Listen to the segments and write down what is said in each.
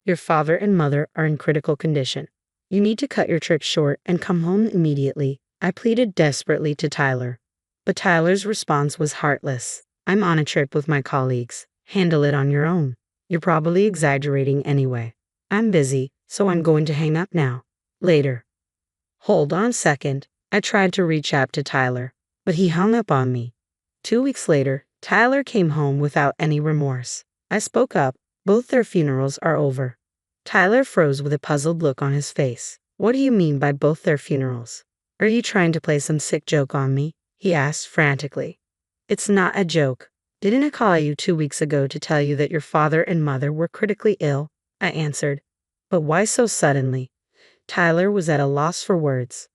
Your father and mother are in critical condition. You need to cut your trip short and come home immediately, I pleaded desperately to Tyler. But Tyler's response was heartless. I'm on a trip with my colleagues. Handle it on your own. You're probably exaggerating anyway. I'm busy, so I'm going to hang up now. Later. Hold on a second. I tried to reach out to Tyler, but he hung up on me. 2 weeks later, Tyler came home without any remorse. I spoke up. Both their funerals are over. Tyler froze with a puzzled look on his face. What do you mean by both their funerals? Are you trying to play some sick joke on me? He asked frantically. It's not a joke. Didn't I call you 2 weeks ago to tell you that your father and mother were critically ill? I answered. But why so suddenly? Tyler was at a loss for words.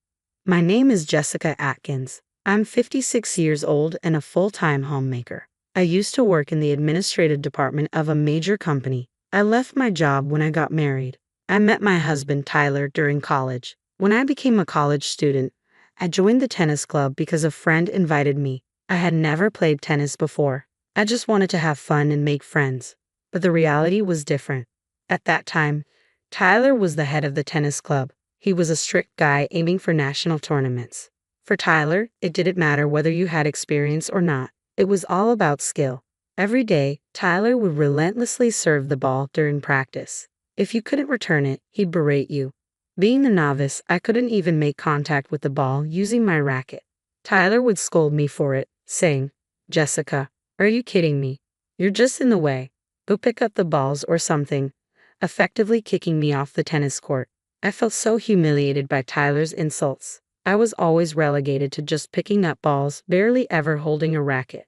My name is Jessica Atkins. I'm 56 years old and a full-time homemaker. I used to work in the administrative department of a major company. I left my job when I got married. I met my husband Tyler during college. When I became a college student, I joined the tennis club because a friend invited me. I had never played tennis before. I just wanted to have fun and make friends. But the reality was different. At that time, Tyler was the head of the tennis club. He was a strict guy aiming for national tournaments. For Tyler, it didn't matter whether you had experience or not. It was all about skill. Every day, Tyler would relentlessly serve the ball during practice. If you couldn't return it, he'd berate you. Being the novice, I couldn't even make contact with the ball using my racket. Tyler would scold me for it, saying, Jessica, are you kidding me? You're just in the way. Go pick up the balls or something, effectively kicking me off the tennis court. I felt so humiliated by Tyler's insults. I was always relegated to just picking up balls, barely ever holding a racket.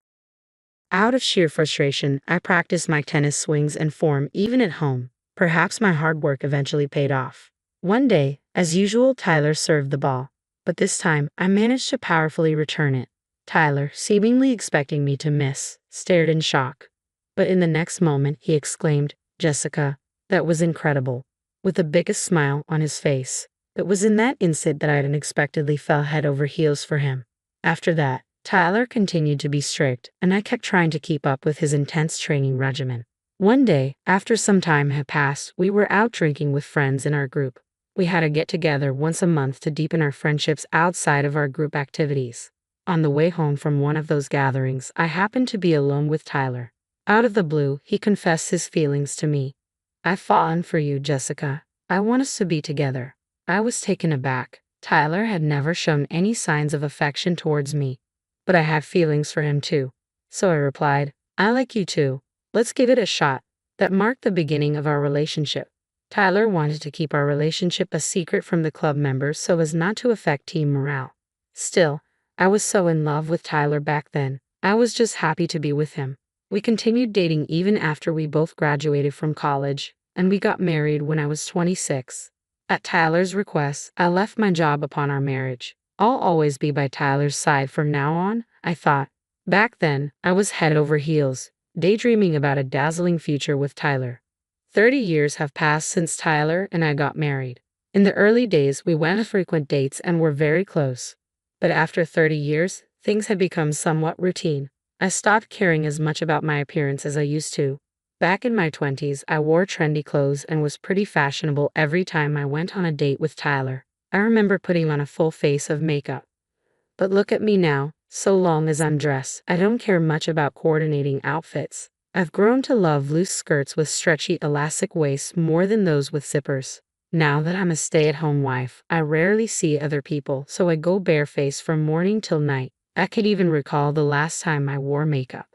Out of sheer frustration, I practiced my tennis swings and form even at home. Perhaps my hard work eventually paid off. One day, as usual, Tyler served the ball. But this time, I managed to powerfully return it. Tyler, seemingly expecting me to miss, stared in shock. But in the next moment, he exclaimed, Jessica, that was incredible, with the biggest smile on his face. It was in that instant that I unexpectedly fell head over heels for him. After that, Tyler continued to be strict, and I kept trying to keep up with his intense training regimen. One day, after some time had passed, we were out drinking with friends in our group. We had a get-together once a month to deepen our friendships outside of our group activities. On the way home from one of those gatherings, I happened to be alone with Tyler. Out of the blue, he confessed his feelings to me. I've fallen for you, Jessica. I want us to be together. I was taken aback. Tyler had never shown any signs of affection towards me. But I have feelings for him too. So I replied, I like you too. Let's give it a shot. That marked the beginning of our relationship. Tyler wanted to keep our relationship a secret from the club members so as not to affect team morale. Still, I was so in love with Tyler back then. I was just happy to be with him. We continued dating even after we both graduated from college, and we got married when I was 26. At Tyler's request, I left my job upon our marriage. I'll always be by Tyler's side from now on, I thought. Back then, I was head over heels, daydreaming about a dazzling future with Tyler. 30 years have passed since Tyler and I got married. In the early days, we went on frequent dates and were very close. But after 30 years, things had become somewhat routine. I stopped caring as much about my appearance as I used to. Back in my 20s, I wore trendy clothes and was pretty fashionable every time I went on a date with Tyler. I remember putting on a full face of makeup. But look at me now. So long as I'm dressed, I don't care much about coordinating outfits. I've grown to love loose skirts with stretchy elastic waists more than those with zippers. Now that I'm a stay-at-home wife, I rarely see other people, so I go barefaced from morning till night. I could even recall the last time I wore makeup.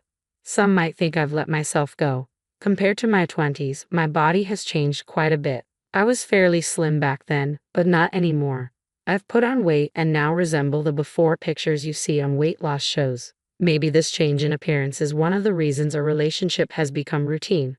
Some might think I've let myself go. Compared to my 20s, my body has changed quite a bit. I was fairly slim back then, but not anymore. I've put on weight and now resemble the before pictures you see on weight loss shows. Maybe this change in appearance is one of the reasons our relationship has become routine.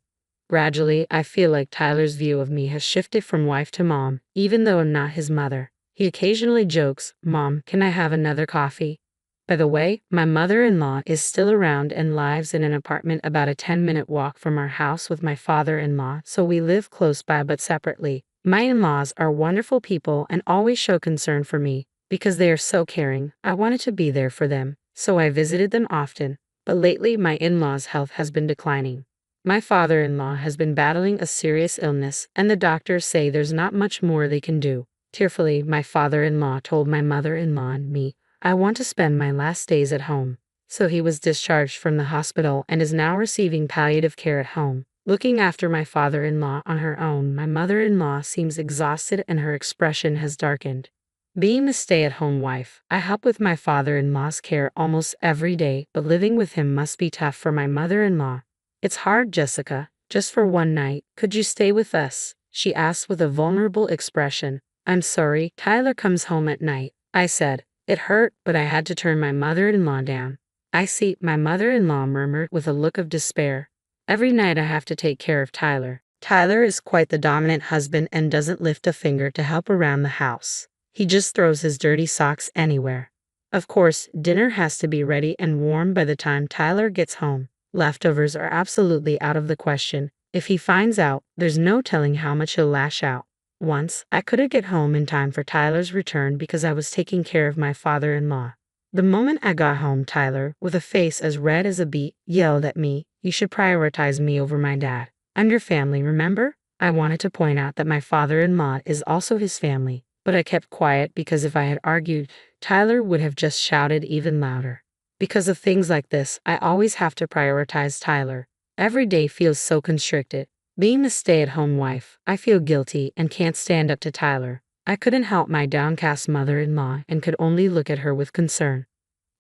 Gradually, I feel like Tyler's view of me has shifted from wife to mom, even though I'm not his mother. He occasionally jokes, Mom, can I have another coffee? By the way, my mother-in-law is still around and lives in an apartment about a 10-minute walk from our house with my father-in-law, so we live close by but separately. My in-laws are wonderful people and always show concern for me. Because they are so caring, I wanted to be there for them, so I visited them often. But lately my in-laws' health has been declining. My father-in-law has been battling a serious illness, and the doctors say there's not much more they can do. Tearfully, my father-in-law told my mother-in-law and me, I want to spend my last days at home. So he was discharged from the hospital and is now receiving palliative care at home. Looking after my father-in-law on her own, my mother-in-law seems exhausted and her expression has darkened. Being a stay-at-home wife, I help with my father-in-law's care almost every day, but living with him must be tough for my mother-in-law. It's hard, Jessica. Just for one night, could you stay with us? She asked with a vulnerable expression. I'm sorry, Tyler comes home at night, I said. It hurt, but I had to turn my mother-in-law down. I see, my mother-in-law murmured with a look of despair. Every night I have to take care of Tyler. Tyler is quite the dominant husband and doesn't lift a finger to help around the house. He just throws his dirty socks anywhere. Of course, dinner has to be ready and warm by the time Tyler gets home. Leftovers are absolutely out of the question. If he finds out, there's no telling how much he'll lash out. Once, I couldn't get home in time for Tyler's return because I was taking care of my father-in-law. The moment I got home, Tyler, with a face as red as a beet, yelled at me, You should prioritize me over my dad. I'm your family, remember? I wanted to point out that my father-in-law is also his family, but I kept quiet because if I had argued, Tyler would have just shouted even louder. Because of things like this, I always have to prioritize Tyler. Every day feels so constricted. Being a stay-at-home wife, I feel guilty and can't stand up to Tyler. I couldn't help my downcast mother-in-law and could only look at her with concern.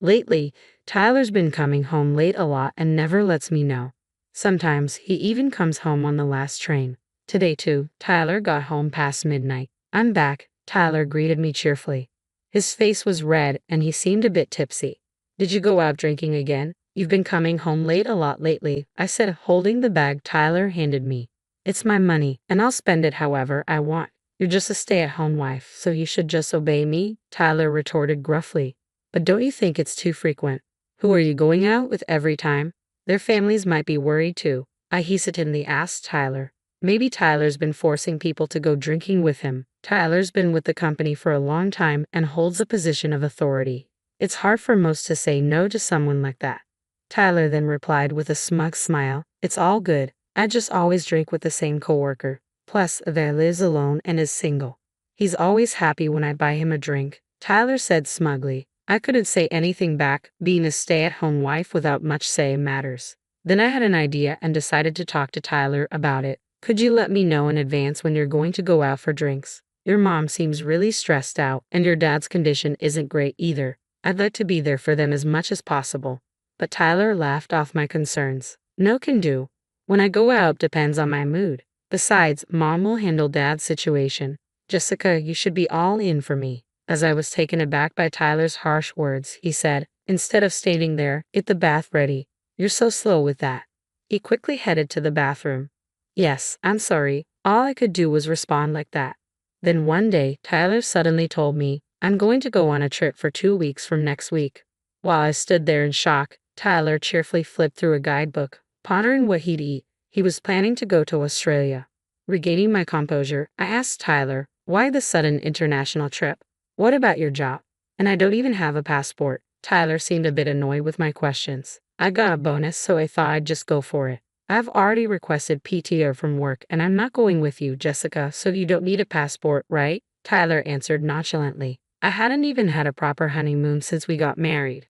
Lately, Tyler's been coming home late a lot and never lets me know. Sometimes he even comes home on the last train. Today too, Tyler got home past midnight. I'm back, Tyler greeted me cheerfully. His face was red and he seemed a bit tipsy. Did you go out drinking again? You've been coming home late a lot lately, I said, holding the bag Tyler handed me. It's my money, and I'll spend it however I want. You're just a stay-at-home wife, so you should just obey me, Tyler retorted gruffly. But don't you think it's too frequent? Who are you going out with every time? Their families might be worried too, I hesitantly asked Tyler. Maybe Tyler's been forcing people to go drinking with him. Tyler's been with the company for a long time and holds a position of authority. It's hard for most to say no to someone like that. Tyler then replied with a smug smile, It's all good. I just always drink with the same coworker. Plus, Ava lives alone and is single. He's always happy when I buy him a drink, Tyler said smugly. I couldn't say anything back, being a stay-at-home wife without much say matters. Then I had an idea and decided to talk to Tyler about it. Could you let me know in advance when you're going to go out for drinks? Your mom seems really stressed out, and your dad's condition isn't great either. I'd like to be there for them as much as possible. But Tyler laughed off my concerns. No can do. When I go out depends on my mood. Besides, Mom will handle Dad's situation. Jessica, you should be all in for me. As I was taken aback by Tyler's harsh words, he said, instead of standing there, get the bath ready. You're so slow with that. He quickly headed to the bathroom. Yes, I'm sorry. All I could do was respond like that. Then one day, Tyler suddenly told me, I'm going to go on a trip for 2 weeks from next week. While I stood there in shock, Tyler cheerfully flipped through a guidebook, pondering what he'd eat. He was planning to go to Australia. Regaining my composure, I asked Tyler, why the sudden international trip? What about your job? And I don't even have a passport. Tyler seemed a bit annoyed with my questions. I got a bonus, so I thought I'd just go for it. I've already requested PTO from work and I'm not going with you, Jessica, so you don't need a passport, right? Tyler answered nonchalantly. I hadn't even had a proper honeymoon since we got married.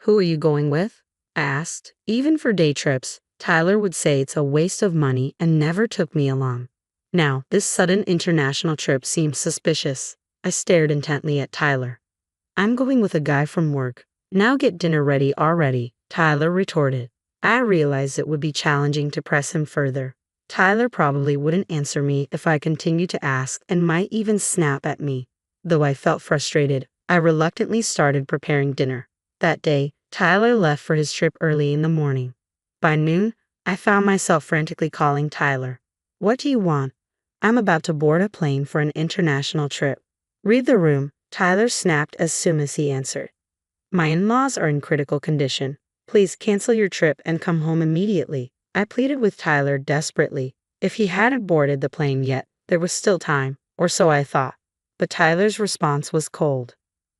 Who are you going with? I asked. Even for day trips, Tyler would say it's a waste of money and never took me along. Now, this sudden international trip seemed suspicious. I stared intently at Tyler. I'm going with a guy from work. Now get dinner ready already, Tyler retorted. I realized it would be challenging to press him further. Tyler probably wouldn't answer me if I continued to ask and might even snap at me. Though I felt frustrated, I reluctantly started preparing dinner. That day, Tyler left for his trip early in the morning. By noon, I found myself frantically calling Tyler. What do you want? I'm about to board a plane for an international trip. Read the room, Tyler snapped as soon as he answered. My in-laws are in critical condition. Please cancel your trip and come home immediately. I pleaded with Tyler desperately. If he hadn't boarded the plane yet, there was still time, or so I thought. But Tyler's response was cold.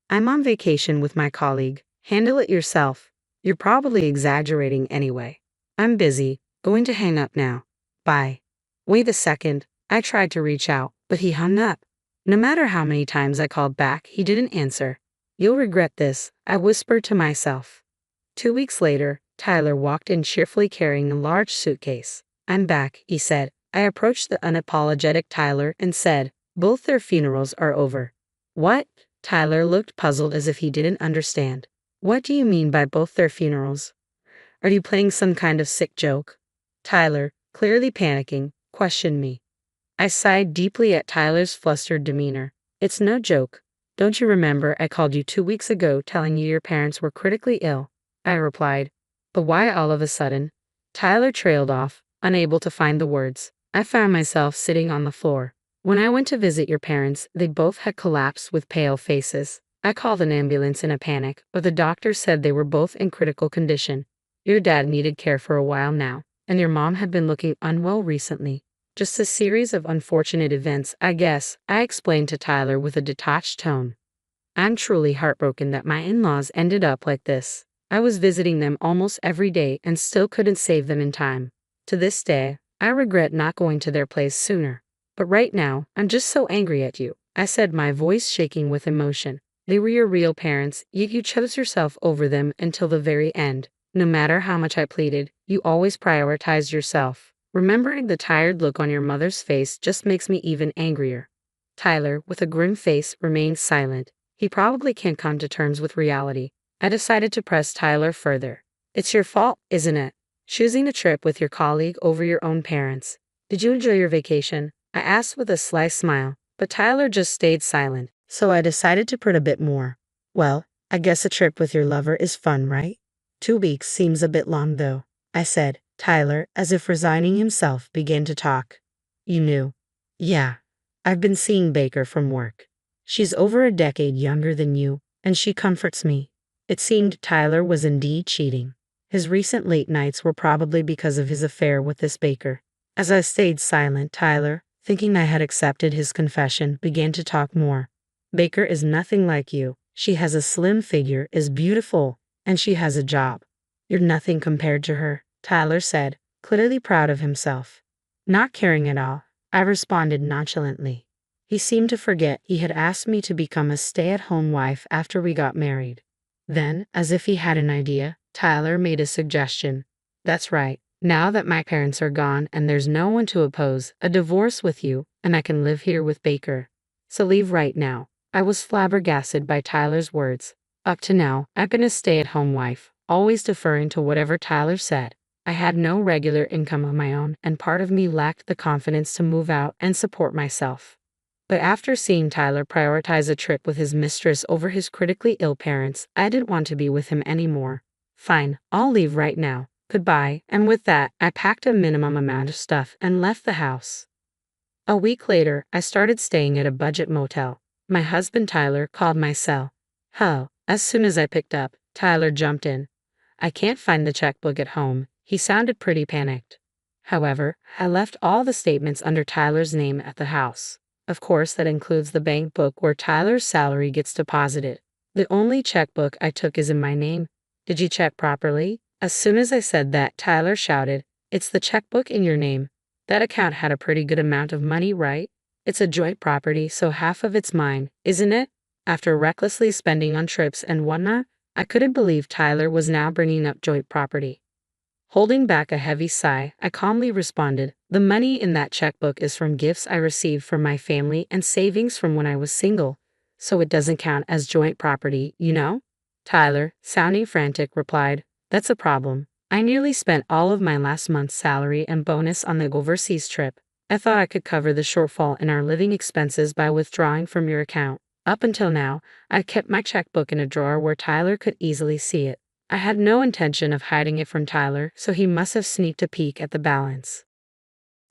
I'm on vacation with my colleague. Handle it yourself. You're probably exaggerating anyway. I'm busy. Going to hang up now. Bye. Wait a second. I tried to reach out, but he hung up. No matter how many times I called back, he didn't answer. You'll regret this, I whispered to myself. 2 weeks later, Tyler walked in cheerfully carrying a large suitcase. I'm back, he said. I approached the unapologetic Tyler and said, both their funerals are over. What? Tyler looked puzzled as if he didn't understand. What do you mean by both their funerals? Are you playing some kind of sick joke? Tyler, clearly panicking, questioned me. I sighed deeply at Tyler's flustered demeanor. It's no joke. Don't you remember I called you 2 weeks ago telling you your parents were critically ill? I replied. But why all of a sudden? Tyler trailed off, unable to find the words. I found myself sitting on the floor. When I went to visit your parents, they both had collapsed with pale faces. I called an ambulance in a panic, but the doctor said they were both in critical condition. Your dad needed care for a while now, and your mom had been looking unwell recently. Just a series of unfortunate events, I guess, I explained to Tyler with a detached tone. I'm truly heartbroken that my in-laws ended up like this. I was visiting them almost every day and still couldn't save them in time. To this day, I regret not going to their place sooner. But right now, I'm just so angry at you, I said, my voice shaking with emotion. They were your real parents, yet you chose yourself over them until the very end. No matter how much I pleaded, you always prioritized yourself. Remembering the tired look on your mother's face just makes me even angrier. Tyler, with a grim face, remained silent. He probably can't come to terms with reality. I decided to press Tyler further. It's your fault, isn't it? Choosing a trip with your colleague over your own parents. Did you enjoy your vacation? I asked with a sly smile, but Tyler just stayed silent, so I decided to prod a bit more. Well, I guess a trip with your lover is fun, right? 2 weeks seems a bit long though, I said. Tyler, as if resigning himself, began to talk. You knew. Yeah. I've been seeing Baker from work. She's over a decade younger than you, and she comforts me. It seemed Tyler was indeed cheating. His recent late nights were probably because of his affair with this Baker. As I stayed silent, Tyler, thinking I had accepted his confession, began to talk more. Baker is nothing like you. She has a slim figure, is beautiful, and she has a job. You're nothing compared to her, Tyler said, clearly proud of himself. Not caring at all, I responded nonchalantly. He seemed to forget he had asked me to become a stay-at-home wife after we got married. Then, as if he had an idea, Tyler made a suggestion. That's right. Now that my parents are gone and there's no one to oppose a divorce with you, and I can live here with Baker. So leave right now. I was flabbergasted by Tyler's words. Up to now, I've been a stay-at-home wife, always deferring to whatever Tyler said. I had no regular income of my own, and part of me lacked the confidence to move out and support myself. But after seeing Tyler prioritize a trip with his mistress over his critically ill parents, I didn't want to be with him anymore. Fine, I'll leave right now. Goodbye. And with that, I packed a minimum amount of stuff and left the house. A week later, I started staying at a budget motel. My husband Tyler called my cell. Hell, as soon as I picked up, Tyler jumped in. I can't find the checkbook at home. He sounded pretty panicked. However, I left all the statements under Tyler's name at the house. Of course, that includes the bank book where Tyler's salary gets deposited. The only checkbook I took is in my name. Did you check properly? As soon as I said that, Tyler shouted, It's the checkbook in your name. That account had a pretty good amount of money, right? It's a joint property, so half of it's mine, isn't it? After recklessly spending on trips and whatnot, I couldn't believe Tyler was now bringing up joint property. Holding back a heavy sigh, I calmly responded, The money in that checkbook is from gifts I received from my family and savings from when I was single, so it doesn't count as joint property, you know? Tyler, sounding frantic, replied, That's a problem. I nearly spent all of my last month's salary and bonus on the overseas trip. I thought I could cover the shortfall in our living expenses by withdrawing from your account. Up until now, I kept my checkbook in a drawer where Tyler could easily see it. I had no intention of hiding it from Tyler, so he must have sneaked a peek at the balance.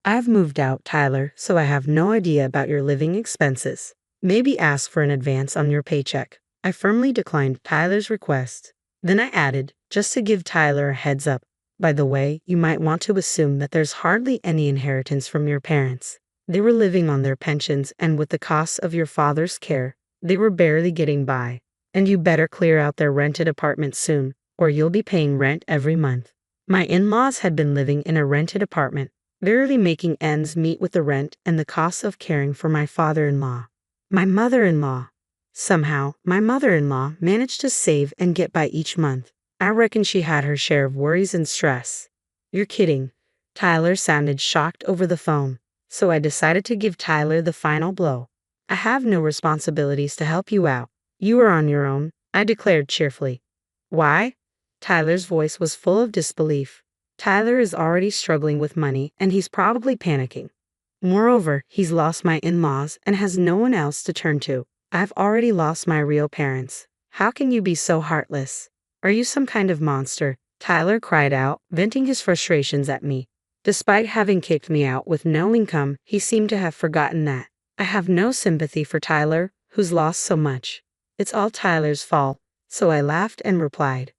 I've moved out, Tyler, so I have no idea about your living expenses. Maybe ask for an advance on your paycheck. I firmly declined Tyler's request. Then I added, just to give Tyler a heads up. By the way, you might want to assume that there's hardly any inheritance from your parents. They were living on their pensions, and with the costs of your father's care, they were barely getting by. And you better clear out their rented apartment soon, or you'll be paying rent every month. My in-laws had been living in a rented apartment, barely making ends meet with the rent and the costs of caring for my father-in-law. My mother-in-law. Somehow, my mother-in-law managed to save and get by each month. I reckon she had her share of worries and stress. You're kidding. Tyler sounded shocked over the phone, so I decided to give Tyler the final blow. I have no responsibilities to help you out. You are on your own, I declared cheerfully. Why? Tyler's voice was full of disbelief. Tyler is already struggling with money and he's probably panicking. Moreover, he's lost my in-laws and has no one else to turn to. I've already lost my real parents. How can you be so heartless? Are you some kind of monster? Tyler cried out, venting his frustrations at me. Despite having kicked me out with no income, he seemed to have forgotten that. I have no sympathy for Tyler, who's lost so much. It's all Tyler's fault, so I laughed and replied,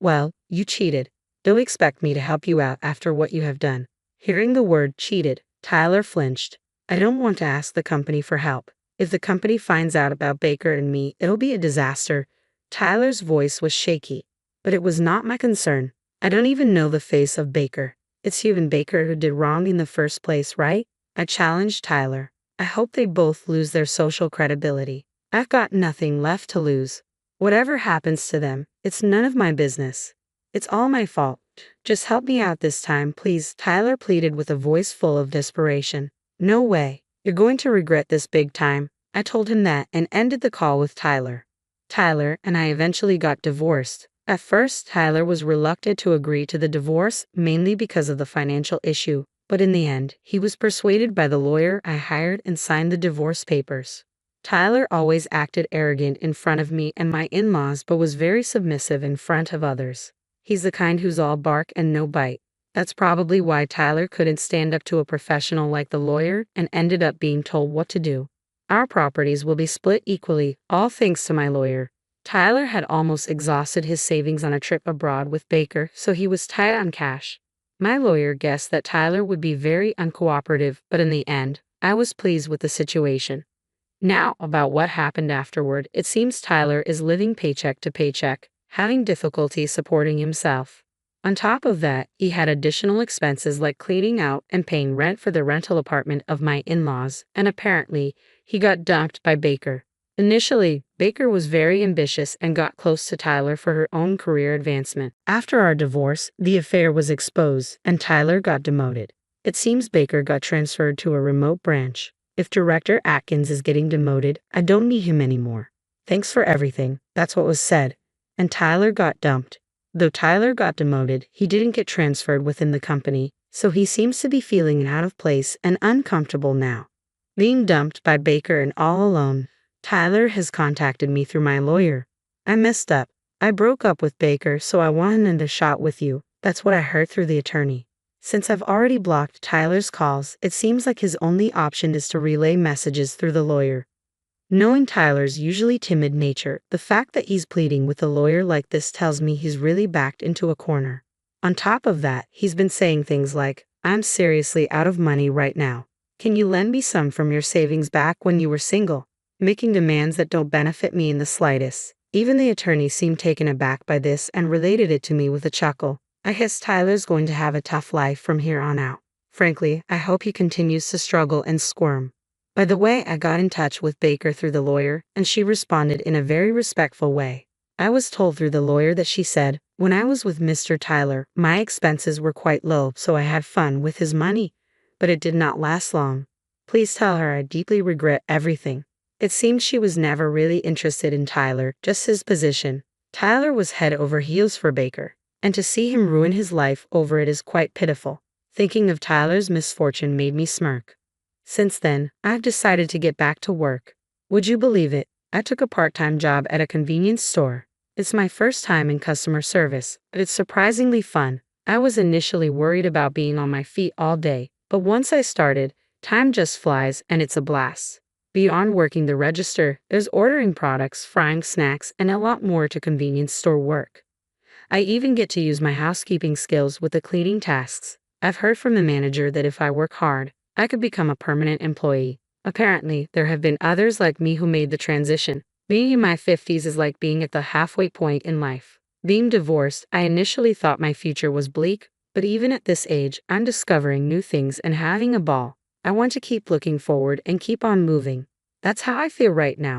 well, you cheated. Don't expect me to help you out after what you have done. Hearing the word cheated, Tyler flinched. I don't want to ask the company for help. If the company finds out about Baker and me, it'll be a disaster. Tyler's voice was shaky, but it was not my concern. I don't even know the face of Baker. It's you and Baker who did wrong in the first place, right? I challenged Tyler. I hope they both lose their social credibility. I've got nothing left to lose. Whatever happens to them, it's none of my business. It's all my fault. Just help me out this time, please, Tyler pleaded with a voice full of desperation. No way. You're going to regret this big time. I told him that and ended the call with Tyler. Tyler and I eventually got divorced. At first, Tyler was reluctant to agree to the divorce, mainly because of the financial issue, but in the end, he was persuaded by the lawyer I hired and signed the divorce papers. Tyler always acted arrogant in front of me and my in-laws, but was very submissive in front of others. He's the kind who's all bark and no bite. That's probably why Tyler couldn't stand up to a professional like the lawyer and ended up being told what to do. Our properties will be split equally, all thanks to my lawyer. Tyler had almost exhausted his savings on a trip abroad with Baker, so he was tight on cash. My lawyer guessed that Tyler would be very uncooperative, but in the end, I was pleased with the situation. Now, about what happened afterward, it seems Tyler is living paycheck to paycheck, having difficulty supporting himself. On top of that, he had additional expenses like cleaning out and paying rent for the rental apartment of my in-laws, and apparently, he got dumped by Baker. Initially, Baker was very ambitious and got close to Tyler for her own career advancement. After our divorce, the affair was exposed, and Tyler got demoted. It seems Baker got transferred to a remote branch. If Director Atkins is getting demoted, I don't need him anymore. Thanks for everything, that's what was said. And Tyler got dumped. Though Tyler got demoted, he didn't get transferred within the company, so he seems to be feeling out of place and uncomfortable now. Being dumped by Baker and all alone, Tyler has contacted me through my lawyer. I messed up. I broke up with Baker, so I wanted a shot with you. That's what I heard through the attorney. Since I've already blocked Tyler's calls, it seems like his only option is to relay messages through the lawyer. Knowing Tyler's usually timid nature, the fact that he's pleading with a lawyer like this tells me he's really backed into a corner. On top of that, he's been saying things like, I'm seriously out of money right now. Can you lend me some from your savings back when you were single? Making demands that don't benefit me in the slightest. Even the attorney seemed taken aback by this and related it to me with a chuckle. I guess Tyler's going to have a tough life from here on out. Frankly, I hope he continues to struggle and squirm. By the way, I got in touch with Baker through the lawyer, and she responded in a very respectful way. I was told through the lawyer that she said, when I was with Mr. Tyler, my expenses were quite low, so I had fun with his money. But it did not last long. Please tell her I deeply regret everything. It seemed she was never really interested in Tyler, just his position. Tyler was head over heels for Baker, and to see him ruin his life over it is quite pitiful. Thinking of Tyler's misfortune made me smirk. Since then, I've decided to get back to work. Would you believe it? I took a part-time job at a convenience store. It's my first time in customer service, but it's surprisingly fun. I was initially worried about being on my feet all day, but once I started, time just flies and it's a blast. Beyond working the register, there's ordering products, frying snacks, and a lot more to convenience store work. I even get to use my housekeeping skills with the cleaning tasks. I've heard from the manager that if I work hard, I could become a permanent employee. Apparently, there have been others like me who made the transition. Being in my 50s is like being at the halfway point in life. Being divorced, I initially thought my future was bleak, But even at this age, I'm discovering new things and having a ball. I want to keep looking forward and keep on moving. That's how I feel right now.